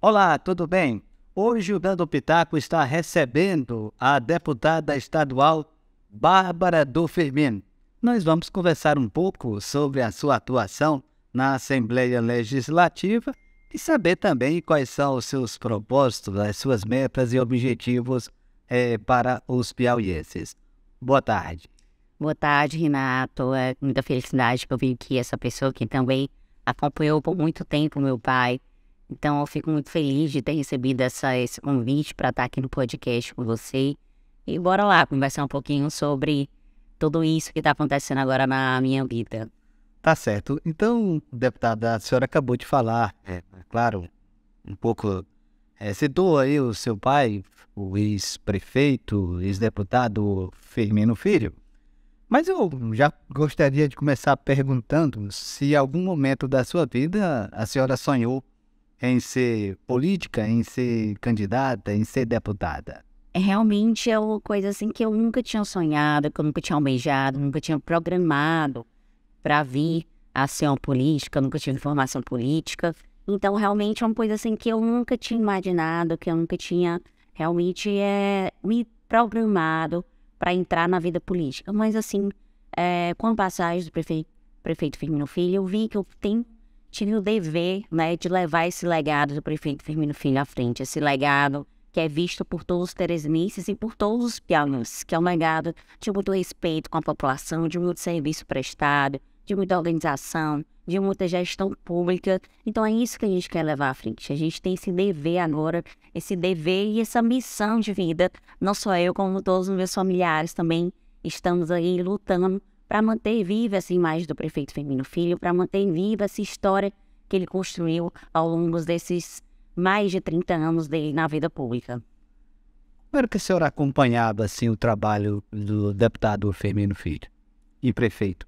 Olá, tudo bem? Hoje o Dando Pitaco está recebendo a deputada estadual Bárbara do Firmino. Nós vamos conversar um pouco sobre a sua atuação na Assembleia Legislativa e saber também quais são os seus propósitos, as suas metas e objetivos para os piauienses. Boa tarde. Boa tarde, Renato. É com muita felicidade que eu vim aqui, essa pessoa que também acompanhou por muito tempo meu pai. Então, eu fico muito feliz de ter recebido esse convite para estar aqui no podcast com você. E bora lá conversar um pouquinho sobre tudo isso que está acontecendo agora na minha vida. Tá certo. Então, deputada, a senhora acabou de falar, claro, um pouco, citou aí o seu pai, o ex-prefeito, ex-deputado Firmino Filho. Mas eu já gostaria de começar perguntando se em algum momento da sua vida a senhora sonhou em ser política, em ser candidata, em ser deputada. Realmente é uma coisa assim que eu nunca tinha sonhado, que eu nunca tinha almejado, nunca tinha programado para vir a ser uma política, nunca tive formação política. Então, realmente é uma coisa assim que eu nunca tinha imaginado, que eu nunca tinha realmente me programado para entrar na vida política. Mas, assim, com a passagem do prefeito Firmino Filho, eu vi que eu tive o dever, né, de levar esse legado do prefeito Firmino Filho à frente. Esse legado que é visto por todos os teresinenses e por todos os piauienses, que é um legado de muito respeito com a população, de muito serviço prestado, de muita organização, de muita gestão pública. Então é isso que a gente quer levar à frente. A gente tem esse dever agora, esse dever e essa missão de vida. Não só eu, como todos os meus familiares também estamos aí lutando para manter viva essa imagem do prefeito Firmino Filho, para manter viva essa história que ele construiu ao longo desses mais de 30 anos dele na vida pública. Como era que a senhora acompanhava assim, o trabalho do deputado Firmino Filho e prefeito?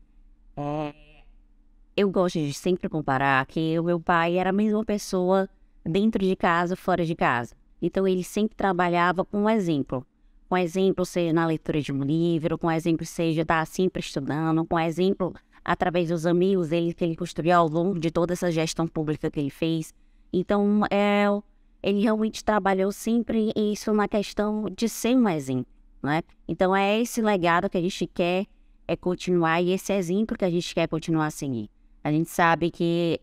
Eu gosto de sempre comparar que o meu pai era a mesma pessoa dentro de casa, fora de casa. Então ele sempre trabalhava com um exemplo. Com exemplo, seja na leitura de um livro, com exemplo, seja estar sempre estudando, com exemplo, através dos amigos dele que ele construiu ao longo de toda essa gestão pública que ele fez. Então, ele realmente trabalhou sempre isso na questão de ser um exemplo, né? Então, é esse legado que a gente quer continuar e esse exemplo que a gente quer continuar a seguir. A gente sabe que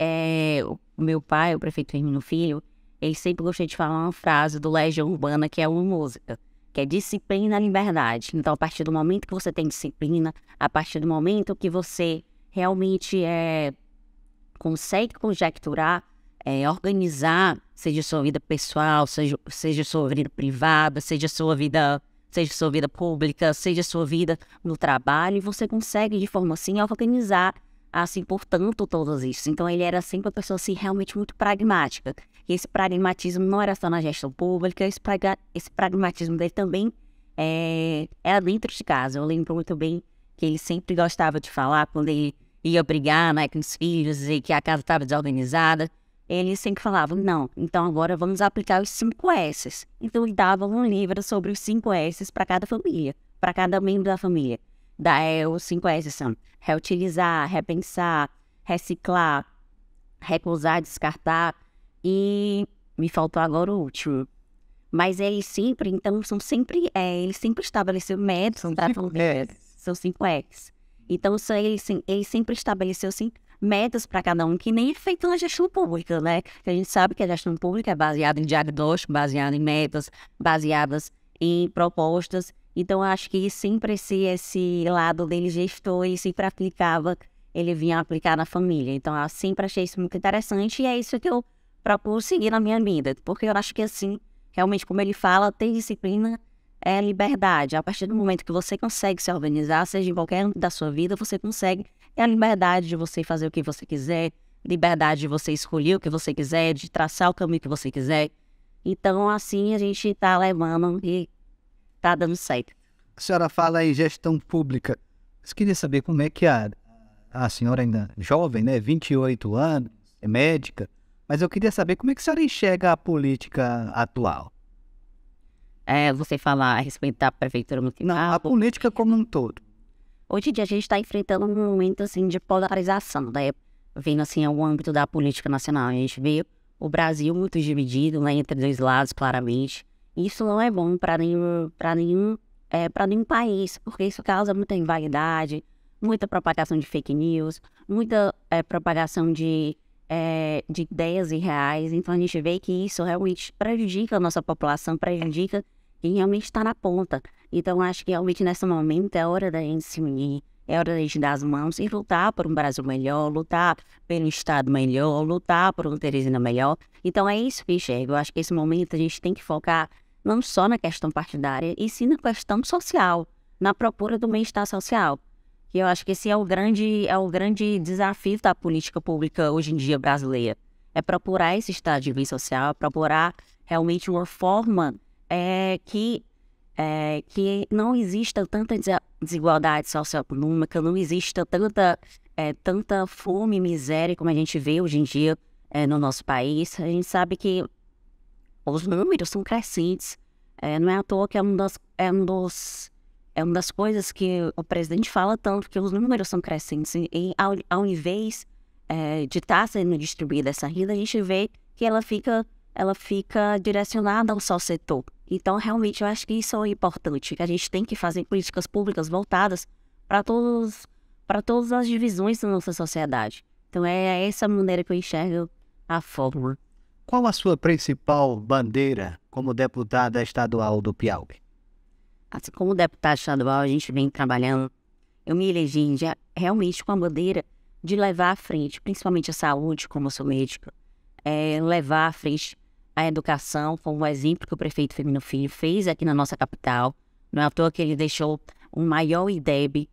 o meu pai, o prefeito Firmino Filho, ele sempre gostou de falar uma frase do Legião Urbana, que é uma música, que é disciplina e liberdade. Então, a partir do momento que você tem disciplina, a partir do momento que você realmente consegue conjecturar, organizar, seja sua vida pessoal, seja sua vida privada, seja sua vida pública, seja sua vida no trabalho, e você consegue de forma assim organizar, assim, portanto, todos isso. Então ele era sempre uma pessoa assim realmente muito pragmática. E esse pragmatismo não era só na gestão pública, esse pragmatismo dele também era dentro de casa. Eu lembro muito bem que ele sempre gostava de falar quando ele ia brigar, né, com os filhos e que a casa estava desorganizada. Ele sempre falava, não, então agora vamos aplicar os 5 S's. Então ele dava um livro sobre os 5 S's para cada família, para cada membro da família. Os 5 S's são reutilizar, repensar, reciclar, recusar, descartar e me faltou agora o último. Mas ele sempre estabeleceu métodos para família. São 5 S's. Então ele sempre estabeleceu assim, metas para cada um, que nem é feito na gestão pública, né? A gente sabe que a gestão pública é baseada em diagnóstico, baseada em metas, baseadas em propostas. Então, eu acho que sempre esse lado dele gestor e sempre aplicava, ele vinha aplicar na família. Então, eu sempre achei isso muito interessante e é isso que eu procuro seguir na minha vida. Porque eu acho que, assim, realmente, como ele fala, ter disciplina é liberdade. A partir do momento que você consegue se organizar, seja em qualquer âmbito da sua vida, você consegue. É a liberdade de você fazer o que você quiser, liberdade de você escolher o que você quiser, de traçar o caminho que você quiser. Então, assim, a gente tá levando e tá dando certo. A senhora fala em gestão pública. Eu queria saber como é que a senhora ainda jovem, né, 28 anos, é médica, mas eu queria saber como é que a senhora enxerga a política atual. Você falar a respeito da prefeitura municipal. Não, a política como um todo. Hoje em dia a gente está enfrentando um momento assim de polarização, né? Vendo assim o âmbito da política nacional. A gente vê o Brasil muito dividido, né, entre dois lados, claramente. Isso não é bom para nenhum país, porque isso causa muita rivalidade, muita propagação de fake news, muita propagação de ideias irreais. Então a gente vê que isso realmente prejudica a nossa população, prejudica quem realmente está na ponta. Então acho que realmente nesse momento é hora da gente se unir, é hora da gente dar as mãos e lutar por um Brasil melhor, lutar pelo Estado melhor, lutar por uma Teresina melhor. Então é isso que eu enxergo. Eu acho que esse momento a gente tem que focar não só na questão partidária, e sim na questão social, na procura do bem-estar social. E eu acho que esse é o grande desafio da política pública hoje em dia brasileira. É procurar esse estado de bem social, procurar realmente uma forma que não exista tanta desigualdade socioeconômica, não exista tanta fome e miséria como a gente vê hoje em dia no nosso país. A gente sabe que os números são crescentes. Não é à toa que é uma das coisas que o presidente fala tanto, que os números são crescentes. E ao invés de estar sendo distribuída essa renda, a gente vê que ela fica direcionada a um só setor. Então, realmente, eu acho que isso é importante, que a gente tem que fazer políticas públicas voltadas para todas as divisões da nossa sociedade. Então, é essa maneira que eu enxergo a forma. Qual a sua principal bandeira como deputada estadual do Piauí? Assim, como deputada estadual, a gente vem trabalhando. Eu me elegi realmente com a bandeira de levar à frente, principalmente a saúde, como eu sou médica, levar à frente a educação, como o exemplo que o prefeito Firmino Filho fez aqui na nossa capital. Não é à toa que ele deixou o maior IDEB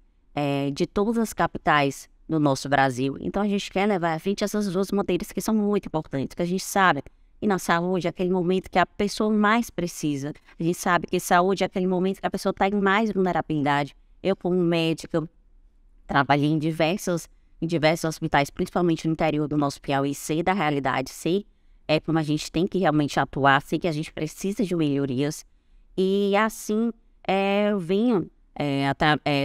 de todas as capitais do nosso Brasil. Então a gente quer levar à frente essas duas bandeiras que são muito importantes, que a gente sabe. E na saúde é aquele momento que a pessoa mais precisa. A gente sabe que saúde é aquele momento que a pessoa está em mais vulnerabilidade. Eu, como médica, trabalhei em diversos hospitais, principalmente no interior do nosso Piauí, sei da realidade, sei como a gente tem que realmente atuar, sei que a gente precisa de melhorias. E assim, eu venho,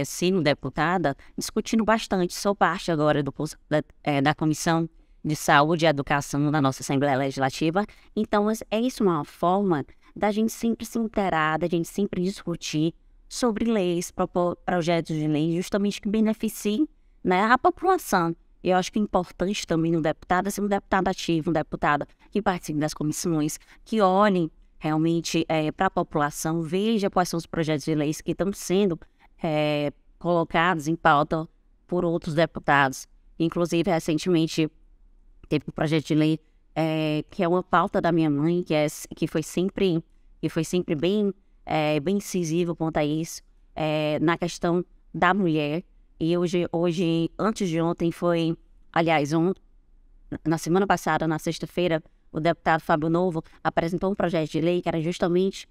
sendo deputada, discutindo bastante. Sou parte agora da Comissão de Saúde e Educação da nossa Assembleia Legislativa. Então, é isso uma forma da gente sempre se inteirar, da gente sempre discutir sobre leis, projetos de lei, justamente que beneficiem, né, a população. E eu acho que é importante também no deputado ser um deputado ativo, um deputado que participe das comissões, que olhem realmente para a população, veja quais são os projetos de leis que estão sendo colocados em pauta por outros deputados. Inclusive, recentemente, teve um projeto de lei que é uma pauta da minha mãe, que foi sempre bem incisivo quanto a isso, na questão da mulher. E hoje, antes de ontem, na semana passada, na sexta-feira, o deputado Fábio Novo apresentou um projeto de lei que era justamente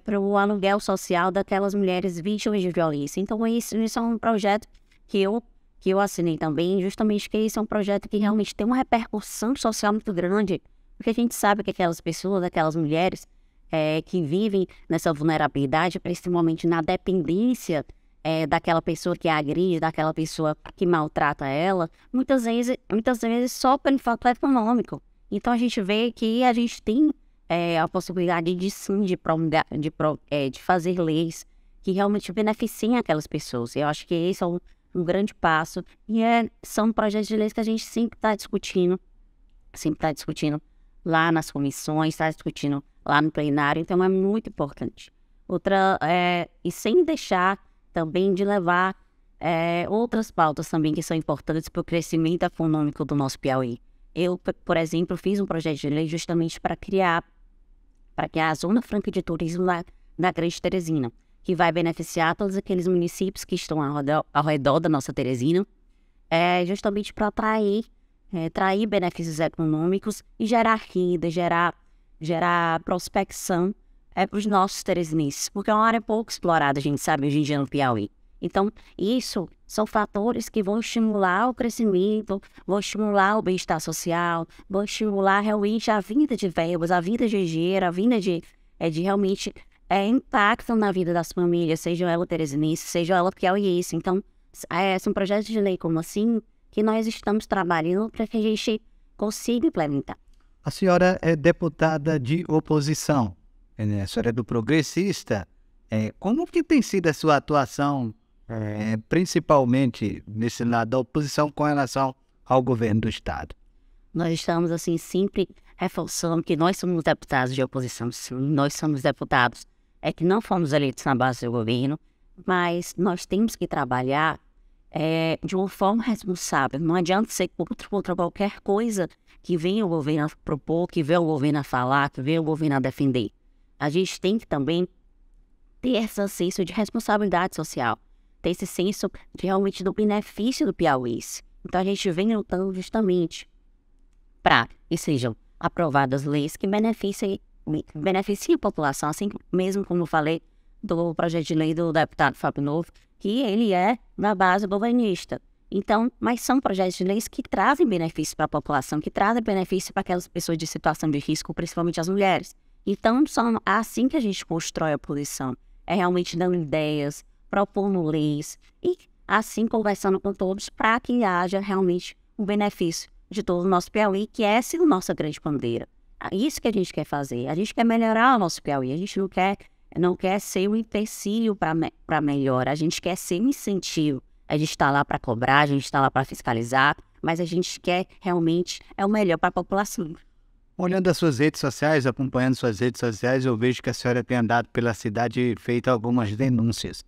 para o aluguel social daquelas mulheres vítimas de violência. Então, isso é um projeto que eu assinei também, justamente que esse é um projeto que realmente tem uma repercussão social muito grande, porque a gente sabe que aquelas pessoas, aquelas mulheres que vivem nessa vulnerabilidade, principalmente na dependência daquela pessoa que agride, daquela pessoa que maltrata ela, muitas vezes só pelo fator econômico. Então a gente vê que a gente tem a possibilidade de sim, de fazer leis que realmente beneficiem aquelas pessoas. Eu acho que esse é um grande passo e são projetos de leis que a gente sempre está discutindo lá nas comissões, está discutindo lá no plenário, então é muito importante. E sem deixar também de levar outras pautas também que são importantes para o crescimento econômico do nosso Piauí. Eu, por exemplo, fiz um projeto de lei justamente para criar a Zona Franca de Turismo da Grande Teresina, que vai beneficiar todos aqueles municípios que estão ao redor da nossa Teresina, justamente para atrair benefícios econômicos e gerar renda, gerar prospecção para os nossos teresinenses, porque é uma área pouco explorada, a gente sabe, hoje em dia no Piauí. Então, isso são fatores que vão estimular o crescimento, vão estimular o bem-estar social, vão estimular realmente a vinda de verbas, a vinda de dinheiro, a vinda de realmente impacto na vida das famílias, seja ela teresinense, seja ela piauiense. Então, são projetos de lei como assim que nós estamos trabalhando para que a gente consiga implementar. A senhora é deputada de oposição, né? A senhora é do Progressista. Como que tem sido a sua atuação, principalmente nesse lado da oposição com relação ao governo do Estado? Nós estamos, assim, sempre reforçando que nós somos deputados de oposição, sim, nós somos deputados, que não fomos eleitos na base do governo, mas nós temos que trabalhar de uma forma responsável. Não adianta ser contra qualquer coisa que venha o governo a propor, que venha o governo a falar, que venha o governo a defender. A gente tem que também ter esse senso de responsabilidade social, ter esse senso de realmente do benefício do piauiense. Então a gente vem lutando justamente para que sejam aprovadas leis que beneficiem a população, assim mesmo como eu falei do projeto de lei do deputado Fábio Novo, que ele é da base governista. Então, mas são projetos de leis que trazem benefícios para a população, que trazem benefícios para aquelas pessoas de situação de risco, principalmente as mulheres. Então, são assim que a gente constrói a posição. É realmente dando ideias, propondo leis e assim conversando com todos para que haja realmente um benefício de todo o nosso Piauí, que é essa a nossa grande bandeira. É isso que a gente quer fazer. A gente quer melhorar o nosso Piauí. A gente não quer ser um empecilho para melhora. A gente quer ser um incentivo. A gente está lá para cobrar, a gente está lá para fiscalizar, mas a gente quer realmente o melhor para a população. Olhando as suas redes sociais, acompanhando suas redes sociais, eu vejo que a senhora tem andado pela cidade e feito algumas denúncias.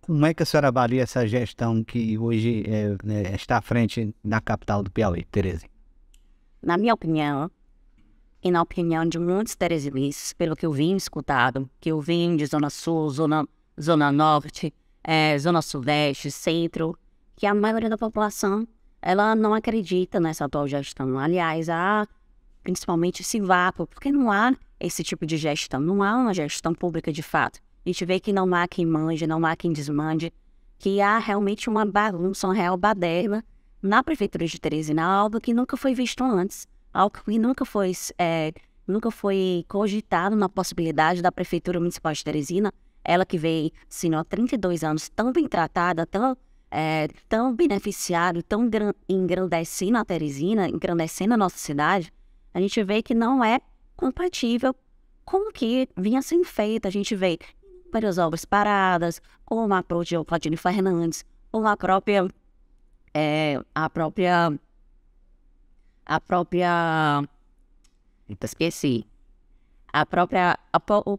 Como é que a senhora avalia essa gestão que hoje está à frente na capital do Piauí, Terezinha? Na minha opinião, e na opinião de muitos teresinenses, pelo que eu vim escutado, que eu vim de Zona Sul, Zona Norte, Zona Sudeste, Centro, que a maioria da população ela não acredita nessa atual gestão. Aliás, há principalmente esse vácuo, porque não há esse tipo de gestão, não há uma gestão pública de fato. A gente vê que não há quem mande, não há quem desmande, que há realmente uma bagunça, uma real baderna na Prefeitura de Teresina, algo que nunca foi visto antes, algo que nunca foi cogitado na possibilidade da Prefeitura Municipal de Teresina, ela que veio, assim, há 32 anos, tão bem tratada, tão beneficiada, tão engrandecendo a Teresina, engrandecendo a nossa cidade, a gente vê que não é compatível com o que vinha sendo feito. A gente vê várias obras paradas, como a própria Claudine Fernandes, como a própria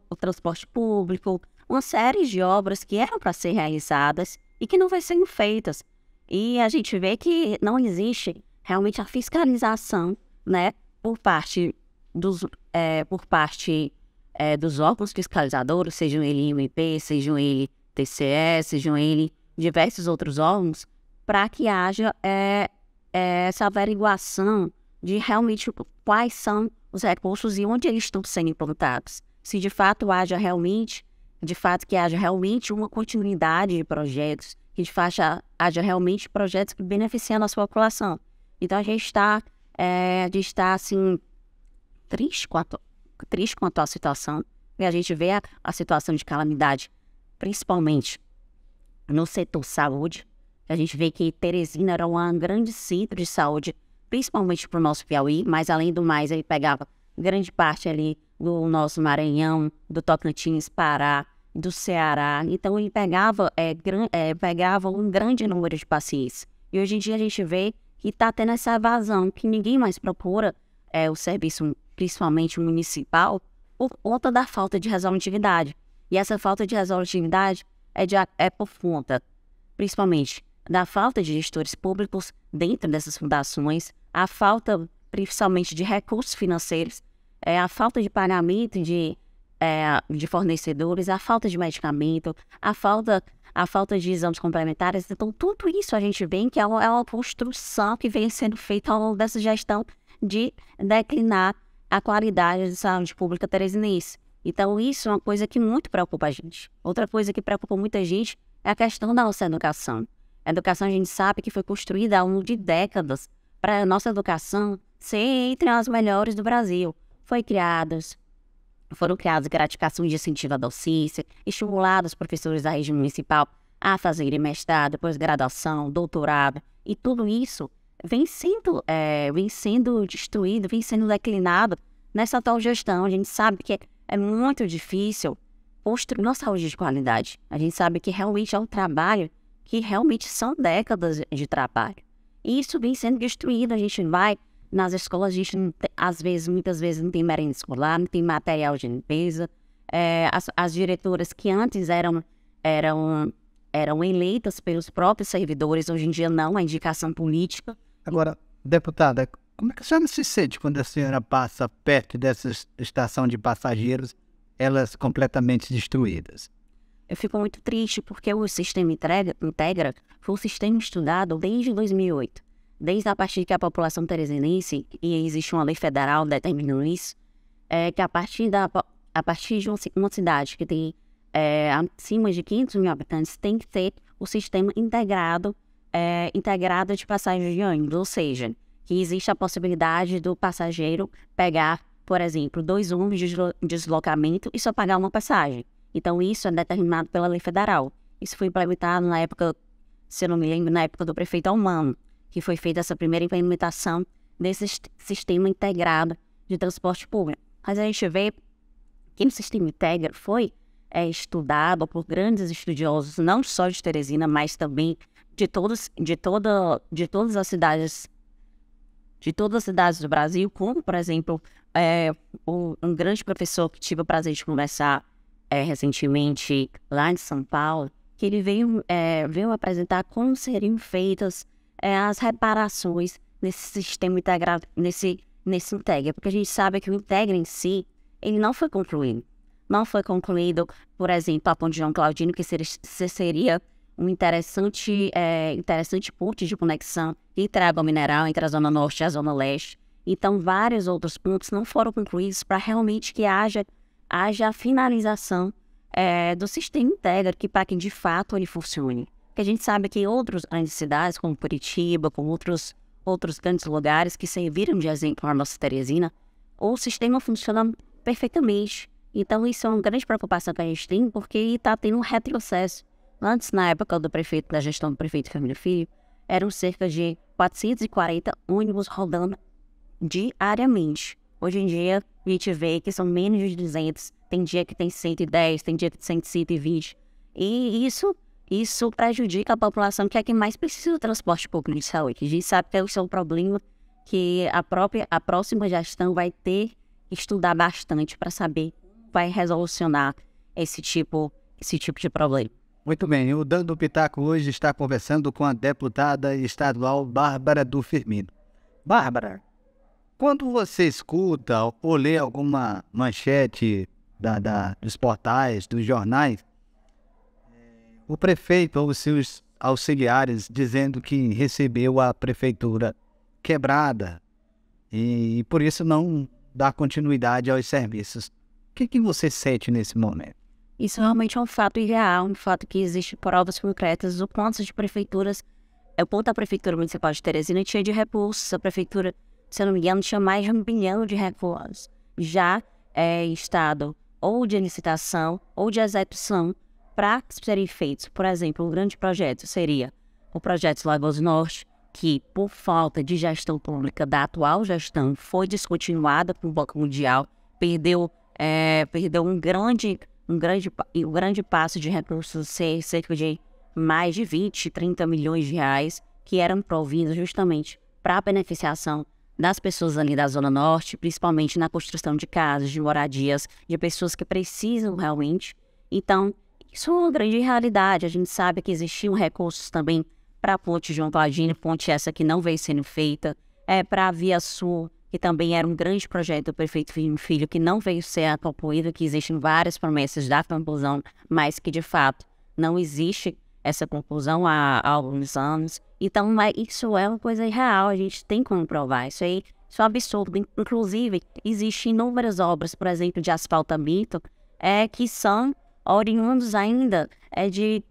o transporte público, uma série de obras que eram para ser realizadas e que não vai sendo feitas. E a gente vê que não existe realmente a fiscalização, né, por parte dos órgãos fiscalizadores, sejam ele IMP, sejam ele TCE, sejam ele diversos outros órgãos, para que haja essa averiguação de realmente quais são os recursos e onde eles estão sendo implantados. Se de fato que haja realmente uma continuidade de projetos, que de fato haja realmente projetos que beneficiem a nossa população. Então a gente está assim, triste quanto à situação, e a gente vê a situação de calamidade, principalmente no setor saúde. A gente vê que Teresina era um grande centro de saúde, principalmente para o nosso Piauí, mas além do mais, ele pegava grande parte ali do nosso Maranhão, do Tocantins, Pará, do Ceará. Então ele pegava um grande número de pacientes. E hoje em dia a gente vê que está tendo essa evasão, que ninguém mais procura o serviço, principalmente municipal, por conta da falta de resolutividade. E essa falta de resolutividade é por conta, principalmente, da falta de gestores públicos dentro dessas fundações, a falta, principalmente, de recursos financeiros, a falta de pagamento de fornecedores, a falta de medicamento, a falta de exames complementares. Então, tudo isso a gente vê que é uma construção que vem sendo feita ao longo dessa gestão de declinar a qualidade da saúde pública teresinense. Então, isso é uma coisa que muito preocupa a gente. Outra coisa que preocupa muita gente é a questão da nossa educação. A educação, a gente sabe que foi construída ao longo de décadas para a nossa educação ser entre as melhores do Brasil. Foram criadas gratificações de incentivo à docência, estimulados os professores da rede municipal a fazerem mestrado, pós-graduação, doutorado, e tudo isso vem sendo destruído, vem sendo declinado nessa atual gestão. A gente sabe que é muito difícil construir uma saúde de qualidade. A gente sabe que realmente é um trabalho que realmente são décadas de trabalho. E isso vem sendo destruído. A gente vai nas escolas, a gente não tem, muitas vezes não tem merenda escolar, não tem material de limpeza. As diretoras que antes eram eleitas pelos próprios servidores, hoje em dia não, a indicação política. Agora, deputada, como é que a senhora se sente quando a senhora passa perto dessa estação de passageiros, elas completamente destruídas? Eu fico muito triste porque o sistema Integra foi um sistema estudado desde 2008. Desde a partir que a população teresinense, e existe uma lei federal determinando isso, que a partir de uma cidade que tem acima de 500 mil habitantes, tem que ter o sistema integrado de passagem de ônibus, ou seja, que existe a possibilidade do passageiro pegar, por exemplo, 2 ônibus de deslocamento e só pagar uma passagem. Então, isso é determinado pela lei federal. Isso foi implementado na época, se eu não me lembro, na época do prefeito Almano, que foi feita essa primeira implementação desse sistema integrado de transporte público. Mas a gente vê que o sistema Integra foi estudado por grandes estudiosos, não só de Teresina, mas também de todas as cidades do Brasil, como, por exemplo, um grande professor que tive o prazer de conversar recentemente lá em São Paulo, que ele veio apresentar como seriam feitas as reparações nesse sistema integrado, nesse Integra, porque a gente sabe que o Integra em si, ele não foi concluído. Não foi concluído, por exemplo, a Ponte João Claudino, que seria um interessante ponte de conexão entre a água mineral, entre a Zona Norte e a Zona Leste. Então, vários outros pontos não foram concluídos para realmente que haja a finalização do sistema Integra, para que de fato ele funcione. Porque a gente sabe que outras grandes cidades, como Curitiba, como outros grandes lugares que serviram de exemplo para a nossa Teresina, o sistema funciona perfeitamente. Então, isso é uma grande preocupação que a gente tem, porque está tendo um retrocesso. Antes, na época da gestão do prefeito Firmino Filho, eram cerca de 440 ônibus rodando diariamente. Hoje em dia, a gente vê que são menos de 200, tem dia que tem 110, tem dia que tem 120. E isso prejudica a população que é quem mais precisa do transporte público de saúde. A gente sabe que esse é um problema que a próxima gestão vai ter que estudar bastante para saber como vai resolucionar esse tipo de problema. Muito bem, o Dando Pitaco hoje está conversando com a deputada estadual Bárbara do Firmino. Bárbara, quando você escuta ou lê alguma manchete dos portais, dos jornais, o prefeito ou os seus auxiliares dizendo que recebeu a prefeitura quebrada e por isso não dá continuidade aos serviços. O que você sente nesse momento? Isso realmente é um fato irreal, um fato que existe provas concretas do quanto de prefeituras, o quanto a Prefeitura Municipal de Teresina tinha de recursos. A Prefeitura, se eu não me engano, tinha mais de 1 bilhão de recursos já em estado ou de licitação ou de execução para serem feitos. Por exemplo, um grande projeto seria o projeto Lagoas Norte, que por falta de gestão pública da atual gestão foi descontinuada por Banco Mundial, perdeu um grande passo de recursos, cerca de mais de 20, 30 milhões de reais, que eram providos justamente para a beneficiação das pessoas ali da Zona Norte, principalmente na construção de casas, de moradias, de pessoas que precisam realmente. Então, isso é uma grande realidade. A gente sabe que existiam recursos também para a Ponte João Claudino, ponte essa que não veio sendo feita, para a Via Sul, que também era um grande projeto do prefeito Firmino Filho, que não veio ser concluído, que existem várias promessas da conclusão, mas que de fato não existe essa conclusão há alguns anos. Então, isso é uma coisa irreal, a gente tem como provar. Isso é absurdo. Inclusive, existem inúmeras obras, por exemplo, de asfaltamento, que são oriundos ainda de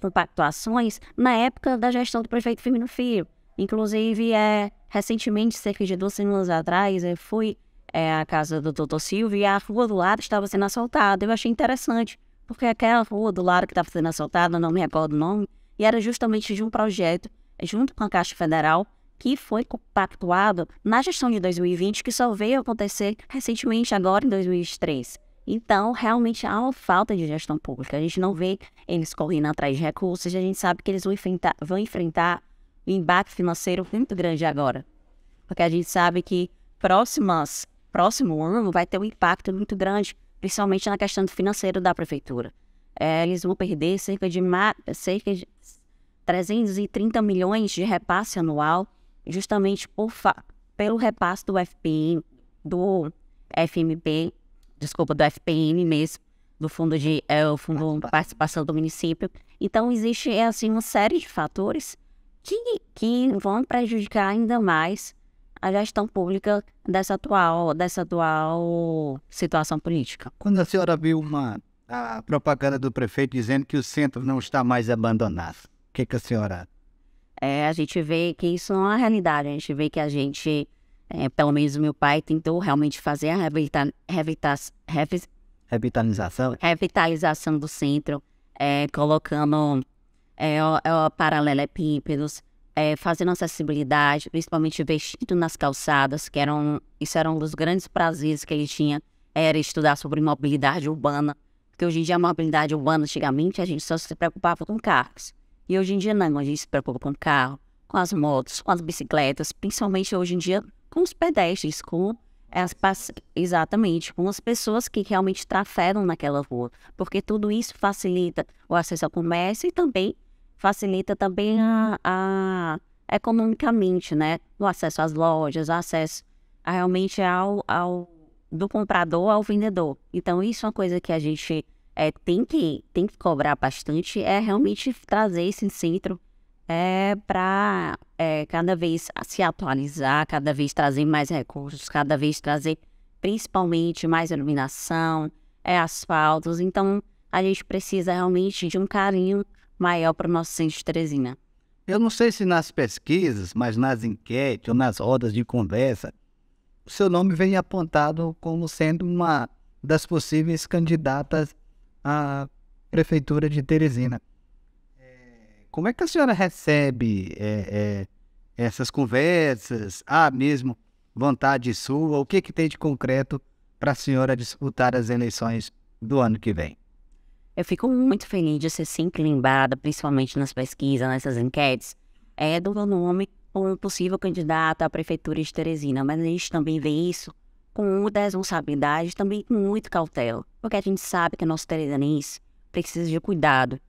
compactuações na época da gestão do prefeito Firmino Filho. Inclusive, recentemente, cerca de 2 semanas atrás, fui à casa do Dr. Silvio e a rua do lado estava sendo asfaltada. Eu achei interessante, porque aquela rua do lado que estava sendo asfaltada, não me recordo o nome, e era justamente de um projeto, junto com a Caixa Federal, que foi compactuado na gestão de 2020, que só veio acontecer recentemente, agora em 2023. Então, realmente há uma falta de gestão pública. A gente não vê eles correndo atrás de recursos, a gente sabe que eles vão enfrentar um embate financeiro muito grande agora. Porque a gente sabe que próximo ano vai ter um impacto muito grande, principalmente na questão financeira da prefeitura. Eles vão perder cerca de 330 milhões de repasse anual, justamente pelo repasse do do FMP, do FPM mesmo, do Fundo de Participação do Município. Então, existe assim, uma série de fatores que vão prejudicar ainda mais a gestão pública dessa atual situação política. Quando a senhora viu a propaganda do prefeito dizendo que o centro não está mais abandonado, o que a senhora... A gente vê que isso não é uma realidade. A gente vê que pelo menos meu pai tentou realmente fazer a revitalização do centro, colocando paralelepípedos, fazendo acessibilidade, principalmente investindo nas calçadas, isso era um dos grandes prazeres que ele tinha, era estudar sobre mobilidade urbana, porque hoje em dia a mobilidade urbana, antigamente, a gente só se preocupava com carros. E hoje em dia não, a gente se preocupa com o carro, com as motos, com as bicicletas, principalmente hoje em dia com os pedestres, exatamente, com as pessoas que realmente trafegam naquela rua, porque tudo isso facilita o acesso ao comércio e também facilita também economicamente, né? O acesso às lojas, o acesso realmente do comprador ao vendedor. Então, isso é uma coisa que a gente tem que cobrar bastante, realmente trazer esse centro para cada vez se atualizar, cada vez trazer mais recursos, cada vez trazer principalmente mais iluminação, asfaltos. Então, a gente precisa realmente de um carinho maior para o nosso centro de Teresina. Eu não sei se nas pesquisas, mas nas enquetes ou nas rodas de conversa, o seu nome vem apontado como sendo uma das possíveis candidatas à prefeitura de Teresina. Como é que a senhora recebe essas conversas? Há mesmo vontade sua? O que tem de concreto para a senhora disputar as eleições do ano que vem? Eu fico muito feliz de ser sempre lembrada, principalmente nas pesquisas, nessas enquetes, do meu nome como um possível candidato à prefeitura de Teresina. Mas a gente também vê isso com muita responsabilidade, também com muita cautela. Porque a gente sabe que o nosso teresinense precisa de cuidado.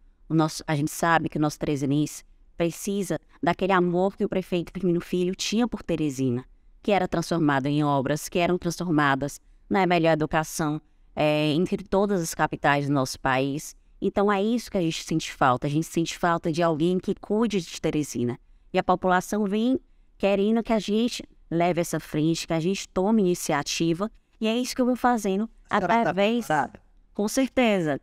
A gente sabe que o nosso teresinense precisa daquele amor que o prefeito Firmino Filho tinha por Teresina, que era transformado em obras, que eram transformadas na melhor educação, entre todas as capitais do nosso país. Então é isso que a gente sente falta. A gente sente falta de alguém que cuide de Teresina. E a população vem querendo que a gente leve essa frente, que a gente tome iniciativa. E é isso que eu vou fazendo através... Com certeza.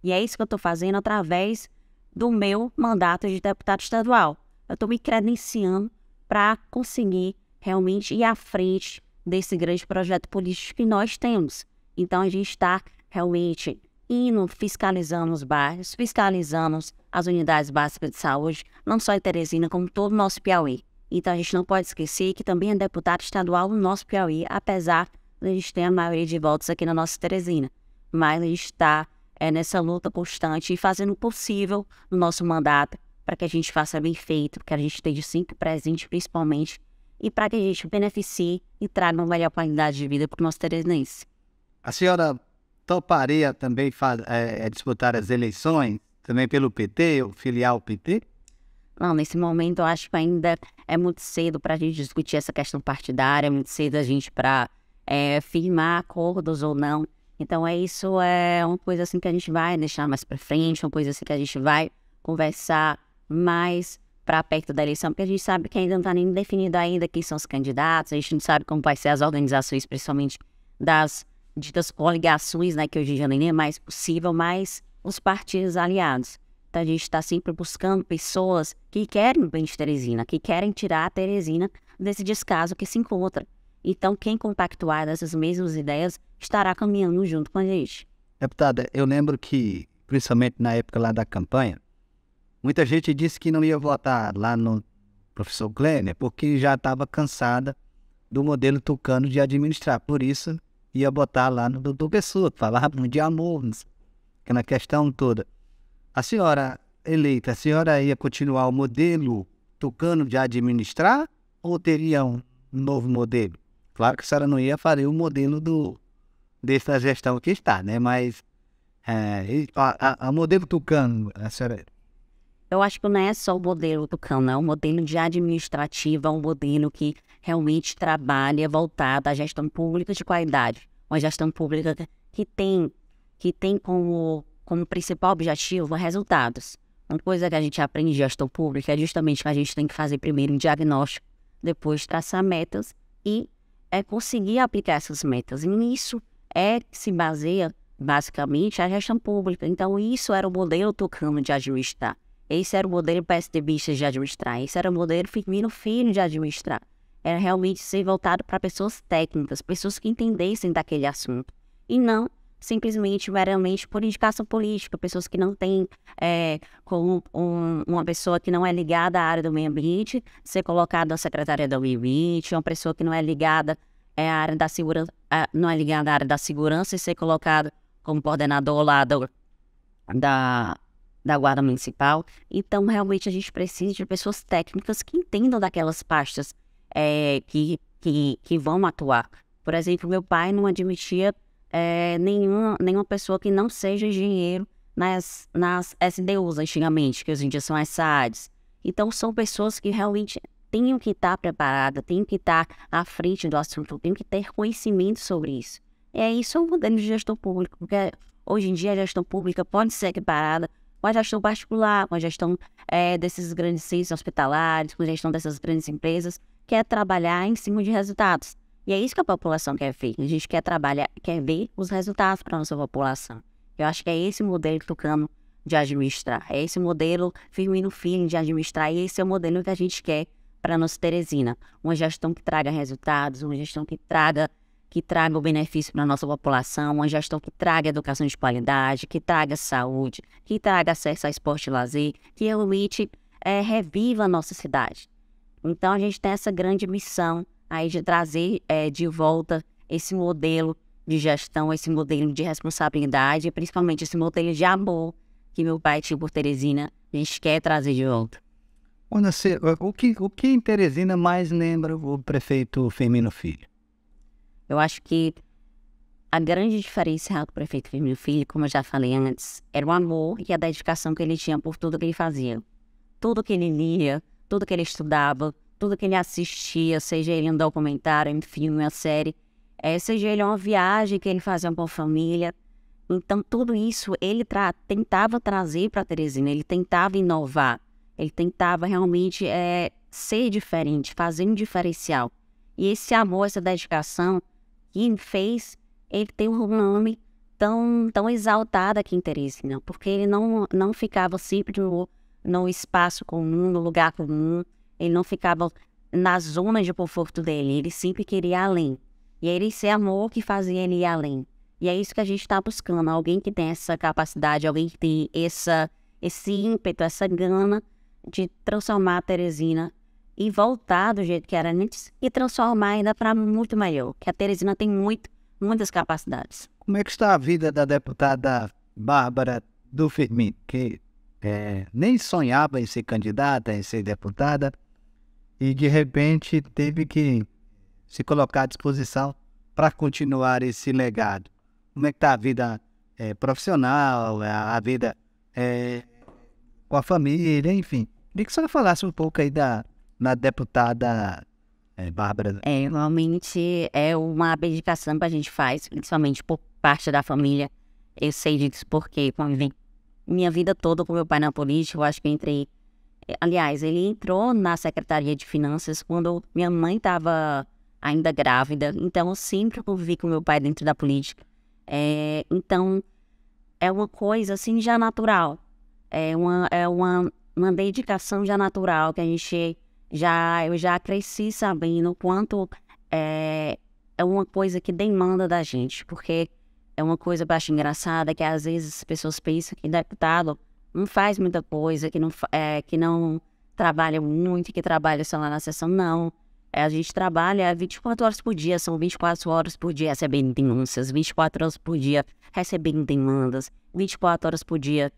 E é isso que eu estou fazendo através do meu mandato de deputado estadual. Eu estou me credenciando para conseguir realmente ir à frente desse grande projeto político que nós temos. Então, a gente está realmente indo, fiscalizando os bairros, fiscalizando as unidades básicas de saúde, não só em Teresina, como todo o nosso Piauí. Então, a gente não pode esquecer que também é deputado estadual no nosso Piauí, apesar de a gente ter a maioria de votos aqui na nossa Teresina. Mas a gente está nessa luta constante e fazendo o possível no nosso mandato para que a gente faça bem feito, que a gente esteja sempre presente, principalmente, e para que a gente beneficie e traga uma melhor qualidade de vida para o nosso teresinense. A senhora toparia também disputar as eleições, também pelo PT, ou filial PT? Não, nesse momento eu acho que ainda é muito cedo para a gente discutir essa questão partidária, é muito cedo a gente para firmar acordos ou não. Então isso é uma coisa assim que a gente vai deixar mais para frente, uma coisa assim que a gente vai conversar mais para perto da eleição, porque a gente sabe que ainda não está nem definido ainda quem são os candidatos, a gente não sabe como vai ser as organizações, principalmente das ditas coligações, né, que hoje em dia nem é mais possível, mas os partidos aliados. Então a gente está sempre buscando pessoas que querem o bem de Teresina, que querem tirar a Teresina desse descaso que se encontra. Então quem compactuar dessas mesmas ideias estará caminhando junto com a gente. Deputada, eu lembro que, principalmente na época lá da campanha, muita gente disse que não ia votar lá no professor Kleiner, porque já estava cansada do modelo tucano de administrar. Por isso, ia botar lá no doutor Pessoa, que falava muito de amor, aquela questão toda. A senhora eleita, a senhora ia continuar o modelo tucano de administrar ou teria um novo modelo? Claro que a senhora não ia fazer o modelo dessa gestão que está, né? Mas a modelo tucano, a senhora... Eu acho que não é só o modelo tucano, é um modelo de administrativa, um modelo que realmente trabalha voltado à gestão pública de qualidade. Uma gestão pública que tem como principal objetivo resultados. Uma coisa que a gente aprende em gestão pública é justamente que a gente tem que fazer primeiro um diagnóstico, depois traçar metas e conseguir aplicar essas metas. E nisso que se baseia basicamente a gestão pública. Então isso era o modelo tucano de administrar. Esse era o modelo PSDBista de administrar. Esse era o modelo Firmino Filho de administrar. Era realmente ser voltado para pessoas técnicas, pessoas que entendessem daquele assunto. E não simplesmente, meramente por indicação política, pessoas que não têm, como uma pessoa que não é ligada à área do meio ambiente, ser colocada na Secretaria do Meio Ambiente, uma pessoa que não é ligada à área da segurança, não é ligada à área da segurança e ser colocada como coordenador lá da Guarda Municipal. Então, realmente, a gente precisa de pessoas técnicas que entendam daquelas pastas que vão atuar. Por exemplo, meu pai não admitia nenhuma pessoa que não seja engenheiro nas SDUs antigamente, que hoje em dia são as SAADs. Então, são pessoas que realmente têm que estar preparadas, têm que estar à frente do assunto, têm que ter conhecimento sobre isso. Isso é um modelo de gestão pública, porque hoje em dia a gestão pública pode ser equiparada com a gestão particular, com a gestão desses grandes centros hospitalares, com a gestão dessas grandes empresas, que é trabalhar em cima de resultados. E é isso que a população quer ver. A gente quer trabalhar, quer ver os resultados para a nossa população. Eu acho que é esse modelo tucano de administrar. É esse modelo Firmino Filho de administrar. E esse é o modelo que a gente quer para a nossa Teresina. Uma gestão que traga resultados, uma gestão que traga o benefício para a nossa população, uma gestão que traga educação de qualidade, que traga saúde, que traga acesso a esporte e lazer, que realmente reviva a nossa cidade. Então, a gente tem essa grande missão aí de trazer de volta esse modelo de gestão, esse modelo de responsabilidade, principalmente esse modelo de amor que meu pai tinha por Teresina, a gente quer trazer de volta. O que em Teresina mais lembra o prefeito Firmino Filho? Eu acho que a grande diferença do prefeito Firmino Filho, como eu já falei antes, era o amor e a dedicação que ele tinha por tudo que ele fazia. Tudo que ele lia, tudo que ele estudava, tudo que ele assistia, seja ele um documentário, um filme, uma série, seja ele uma viagem que ele fazia com a família. Então, tudo isso ele tentava trazer para Teresina, ele tentava inovar, ele tentava realmente ser diferente, fazer um diferencial. E esse amor, essa dedicação, que fez ele ter um nome tão exaltado aqui em Teresina, porque ele não ficava sempre no espaço comum, no lugar comum, ele não ficava na zona de conforto dele, ele sempre queria ir além. E era esse amor que fazia ele ir além. E é isso que a gente está buscando, alguém que tem essa capacidade, alguém que tem esse ímpeto, essa gana de transformar a Teresina e voltar do jeito que era antes e transformar ainda para muito melhor, que a Teresina tem muitas capacidades. Como é que está a vida da deputada Bárbara do Firmino, que nem sonhava em ser candidata, em ser deputada, e de repente teve que se colocar à disposição para continuar esse legado? Como é que está a vida profissional, a vida com a família, enfim? Queria que a senhora falasse um pouco aí da deputada Bárbara. Realmente é uma abdicação que a gente faz, principalmente por parte da família. Eu sei disso porque convivi minha vida toda com meu pai na política. Eu acho que entrei... Aliás, ele entrou na Secretaria de Finanças quando minha mãe estava ainda grávida. Então, eu sempre convivi com meu pai dentro da política. Então, é uma coisa assim já natural. É uma dedicação já natural que a gente... Eu já cresci sabendo o quanto é uma coisa que demanda da gente, porque é uma coisa que eu acho engraçada, que às vezes as pessoas pensam que deputado não faz muita coisa, que não trabalha muito e que trabalha só lá na sessão, não. A gente trabalha 24 horas por dia, são 24 horas por dia recebendo denúncias, 24 horas por dia recebendo demandas, 24 horas por dia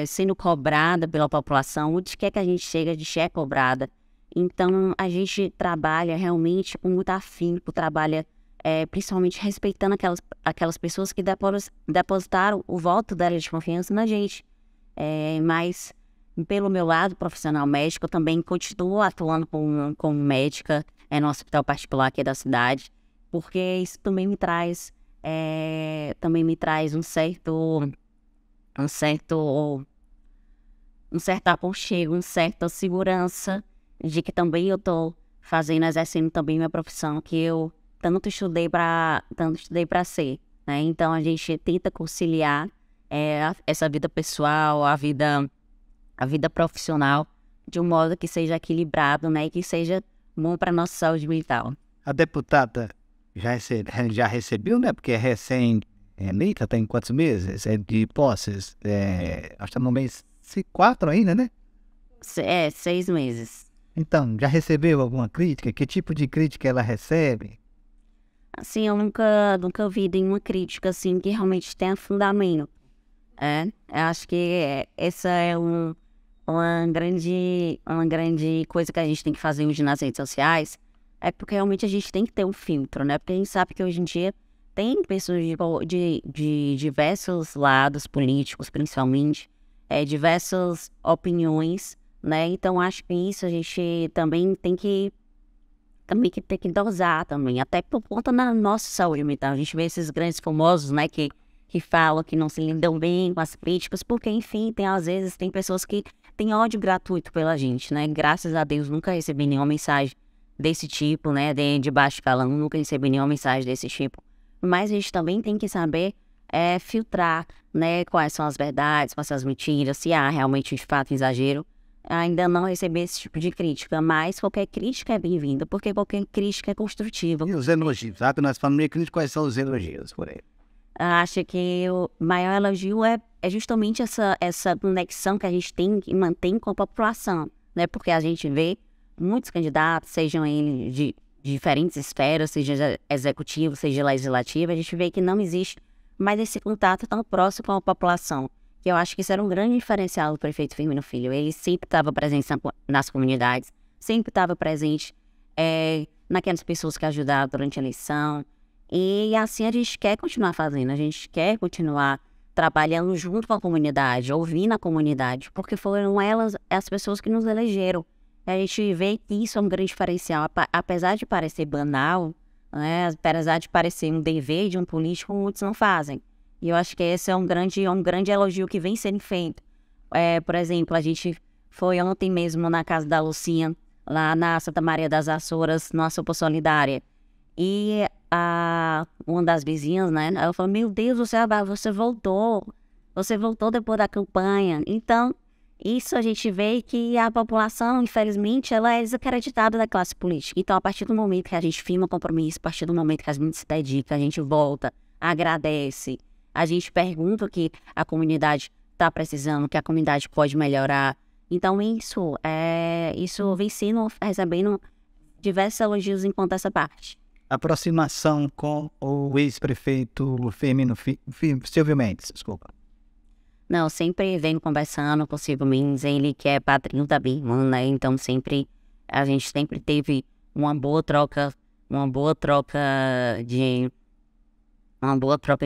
sendo cobrada pela população. Onde quer que a gente chega, a gente é cobrada. Então, a gente trabalha realmente com muito afinco, trabalha principalmente respeitando aquelas pessoas que depositaram o voto dela de confiança na gente. Mas, pelo meu lado profissional médico, eu também continuo atuando como médica no hospital particular aqui da cidade, porque isso também me traz um certo aconchego, uma certa segurança de que também eu tô exercendo também minha profissão, que eu tanto estudei para ser, né? Então a gente tenta conciliar essa vida pessoal, a vida profissional, de um modo que seja equilibrado, né? E que seja bom para nossa saúde mental. A deputada já recebeu, né? Porque é recém-eleita, tem quantos meses? É de posses? Acho que está no mês 4 ainda, né? 6 meses. Então, já recebeu alguma crítica? Que tipo de crítica ela recebe? Assim, eu nunca vi nenhuma crítica, assim, que realmente tenha fundamento. Eu acho que essa é uma grande coisa que a gente tem que fazer hoje nas redes sociais, porque realmente a gente tem que ter um filtro, né? Porque a gente sabe que hoje em dia tem pessoas de diversos lados políticos, principalmente, diversas opiniões, né? Então, acho que isso a gente também tem que dosar também, até por conta da nossa saúde mental. A gente vê esses grandes famosos, né, que falam que não se lidam bem com as críticas, porque, enfim, às vezes tem pessoas que têm ódio gratuito pela gente, né? Graças a Deus, nunca recebi nenhuma mensagem desse tipo, né, de baixo calão, nunca recebi nenhuma mensagem desse tipo. Mas a gente também tem que saber filtrar, né, quais são as verdades, quais são as mentiras, se há realmente, de fato, exagero. Ainda não recebi esse tipo de crítica, mas qualquer crítica é bem-vinda, porque qualquer crítica é construtiva. E os elogios, sabe? Nós falamos de crítica, quais são os elogios por aí? Acho que o maior elogio é justamente essa conexão que a gente tem e mantém com a população, né? Porque a gente vê muitos candidatos, sejam eles de diferentes esferas, seja executivo, seja legislativo, a gente vê que não existe mais esse contato tão próximo com a população. Que eu acho que isso era um grande diferencial do prefeito Firmino Filho. Ele sempre estava presente nas comunidades, sempre estava presente naquelas pessoas que ajudaram durante a eleição. E assim a gente quer continuar fazendo, a gente quer continuar trabalhando junto com a comunidade, ouvindo a comunidade, porque foram elas as pessoas que nos elegeram. A gente vê que isso é um grande diferencial, apesar de parecer banal, né, apesar de parecer um dever de um político, muitos não fazem. E eu acho que esse é um grande elogio que vem sendo feito. Por exemplo, a gente foi ontem mesmo na casa da Lucinha, lá na Santa Maria das Açores, numa sopa solidária. E uma das vizinhas, né, ela falou, meu Deus, você voltou depois da campanha. Então, isso a gente vê que a população, infelizmente, ela é desacreditada da classe política. Então, a partir do momento que a gente firma compromisso, a partir do momento que a gente se dedica, a gente volta, agradece, a gente pergunta o que a comunidade está precisando, o que a comunidade pode melhorar. Então, isso vem recebendo diversos elogios enquanto essa parte. Aproximação com o ex-prefeito Silvio Mendes, desculpa. Não, sempre venho conversando com o Silvio Mendes, ele que é padrinho da minha irmã, né? Então, a gente sempre teve uma boa troca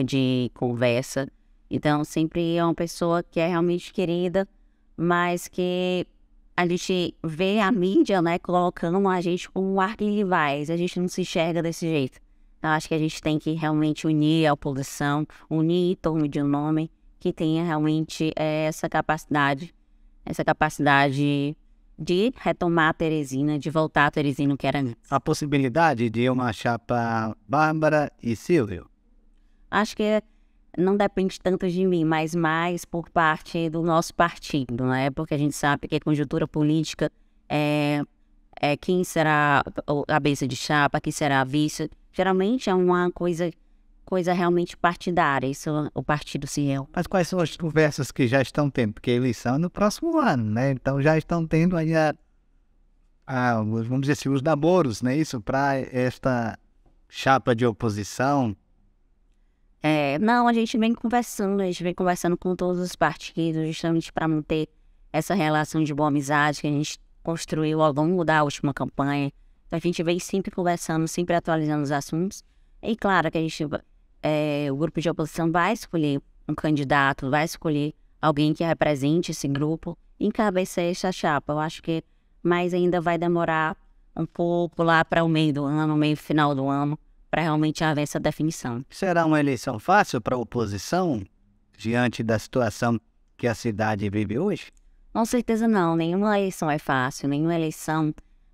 de conversa. Então, sempre é uma pessoa que é realmente querida, mas que a gente vê a mídia, né, colocando a gente como arquirrivais. A gente não se enxerga desse jeito. Então, acho que a gente tem que realmente unir a oposição, unir em torno de um nome que tenha realmente essa capacidade de retomar a Teresina, de voltar a Teresina que era antes. A possibilidade de uma chapa Bárbara e Silvio? Acho que não depende tanto de mim, mas mais por parte do nosso partido, né? Porque a gente sabe que a conjuntura política é quem será a cabeça de chapa, quem será a vice. Geralmente é uma coisa coisa realmente partidária, isso o partido se reúne. Mas quais são as conversas que já estão tendo? Porque a eleição é no próximo ano, né? Então já estão tendo aí vamos dizer assim, os namoros, né? Isso, para esta chapa de oposição. Não, a gente vem conversando com todos os partidos, justamente para manter essa relação de boa amizade que a gente construiu ao longo da última campanha. Então a gente vem sempre conversando, sempre atualizando os assuntos. E claro que o grupo de oposição vai escolher um candidato, vai escolher alguém que represente esse grupo e encabeçar essa chapa. Eu acho que mais ainda vai demorar um pouco lá para o meio do ano, meio final do ano, para realmente haver essa definição. Será uma eleição fácil para a oposição, diante da situação que a cidade vive hoje? Com certeza não, nenhuma eleição é fácil, nenhuma eleição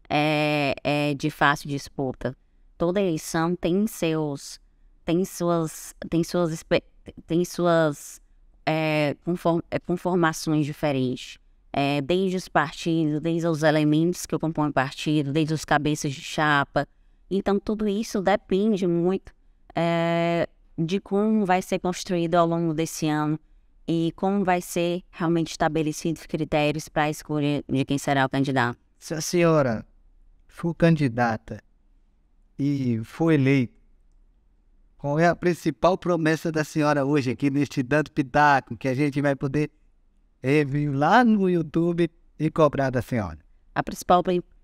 é de fácil disputa. Toda eleição tem suas conformações diferentes. Desde os partidos, desde os elementos que compõem o partido, desde os cabeças de chapa. Então, tudo isso depende muito de como vai ser construído ao longo desse ano e como vai ser realmente estabelecidos critérios para a escolha de quem será o candidato. Se a senhora for candidata e for eleita, qual é a principal promessa da senhora hoje aqui neste Dando Pitaco, que a gente vai poder vir lá no YouTube e cobrar da senhora? A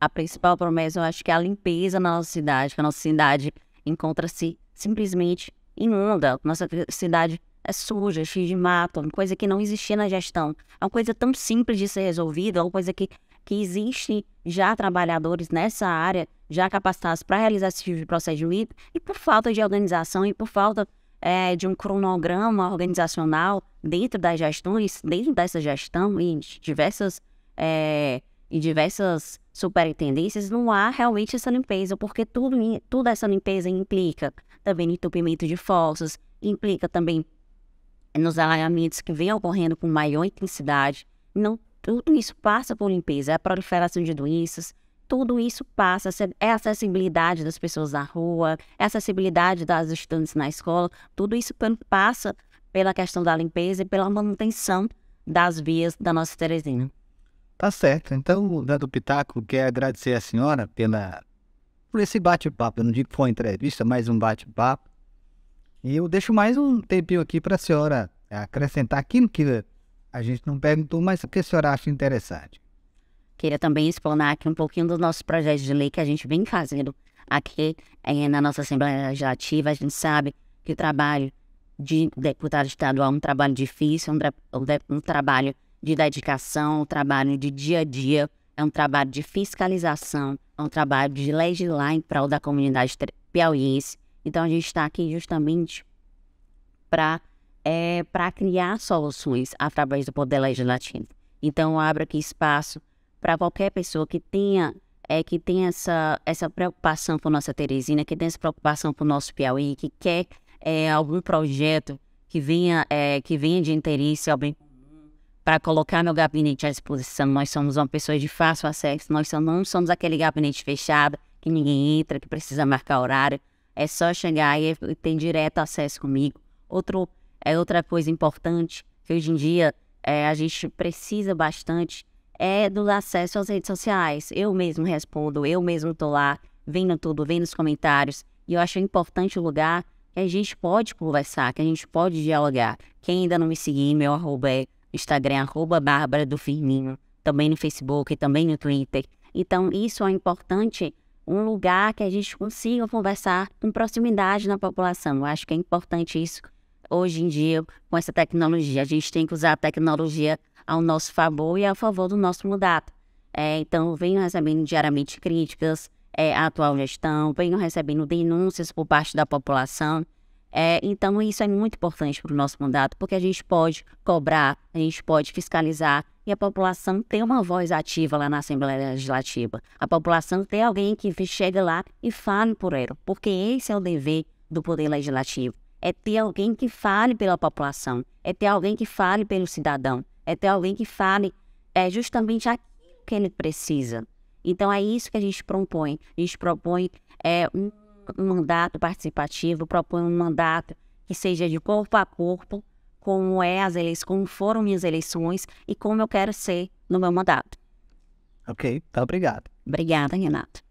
principal promessa, eu acho que é a limpeza na nossa cidade, que a nossa cidade encontra-se simplesmente imunda. Nossa cidade é suja, cheia de mato, uma coisa que não existia na gestão. É uma coisa tão simples de ser resolvida, é uma coisa que existe já trabalhadores nessa área, já capacitados para realizar esse tipo de procedimento, e por falta de organização e por falta de um cronograma organizacional dentro das gestões, dentro dessa gestão e diversas superintendências, não há realmente essa limpeza, porque toda essa limpeza implica também no entupimento de fossas, implica também nos alagamentos que vêm ocorrendo com maior intensidade. Não, tudo isso passa por limpeza, é a proliferação de doenças, tudo isso passa, é a acessibilidade das pessoas na rua, é a acessibilidade das estudantes na escola, tudo isso passa pela questão da limpeza e pela manutenção das vias da nossa Teresina. Tá certo. Então, o Dando Pitaco quer agradecer a senhora por esse bate-papo. Eu não digo que foi uma entrevista, mas um bate-papo. E eu deixo mais um tempinho aqui para a senhora acrescentar aquilo que a gente não perguntou, mas o que a senhora acha interessante. Queria também explanar aqui um pouquinho dos nossos projetos de lei que a gente vem fazendo aqui na nossa Assembleia Legislativa. A gente sabe que o trabalho de deputado estadual é um trabalho difícil, um trabalho de dedicação, um trabalho de dia a dia, é um trabalho de fiscalização, é um trabalho de legislar em prol da comunidade piauiense. Então, a gente está aqui justamente para criar soluções através do Poder Legislativo. Então, eu abro aqui espaço para qualquer pessoa que tenha essa preocupação com nossa Teresina, que tenha essa preocupação com o nosso Piauí, que quer algum projeto que venha de interesse ao bem comum, para colocar meu gabinete à disposição. Nós somos uma pessoa de fácil acesso, nós não somos aquele gabinete fechado, que ninguém entra, que precisa marcar horário. É só chegar e ter direto acesso comigo. Outra coisa importante, que hoje em dia a gente precisa bastante, é do acesso às redes sociais. Eu mesmo respondo, eu mesmo estou lá, vendo tudo, vendo os comentários. E eu acho importante o lugar que a gente pode conversar, que a gente pode dialogar. Quem ainda não me seguir, meu arroba é Instagram, @Bárbara do Firmino, também no Facebook, também no Twitter. Então, isso é importante, um lugar que a gente consiga conversar com proximidade na população. Eu acho que é importante isso hoje em dia, com essa tecnologia. A gente tem que usar a tecnologia ao nosso favor e a favor do nosso mandato. Então, eu venho recebendo diariamente críticas à atual gestão, venho recebendo denúncias por parte da população. Então, isso é muito importante para o nosso mandato, porque a gente pode cobrar, a gente pode fiscalizar e a população ter uma voz ativa lá na Assembleia Legislativa. A população ter alguém que chegue lá e fale por ela, porque esse é o dever do Poder Legislativo. É ter alguém que fale pela população, é ter alguém que fale pelo cidadão, é ter alguém que fale justamente aquilo que ele precisa. Então, é isso que a gente propõe. A gente propõe um mandato participativo, proponho um mandato que seja de corpo a corpo, como foram minhas eleições e como eu quero ser no meu mandato. Ok, tá, obrigado. Obrigada, Renato.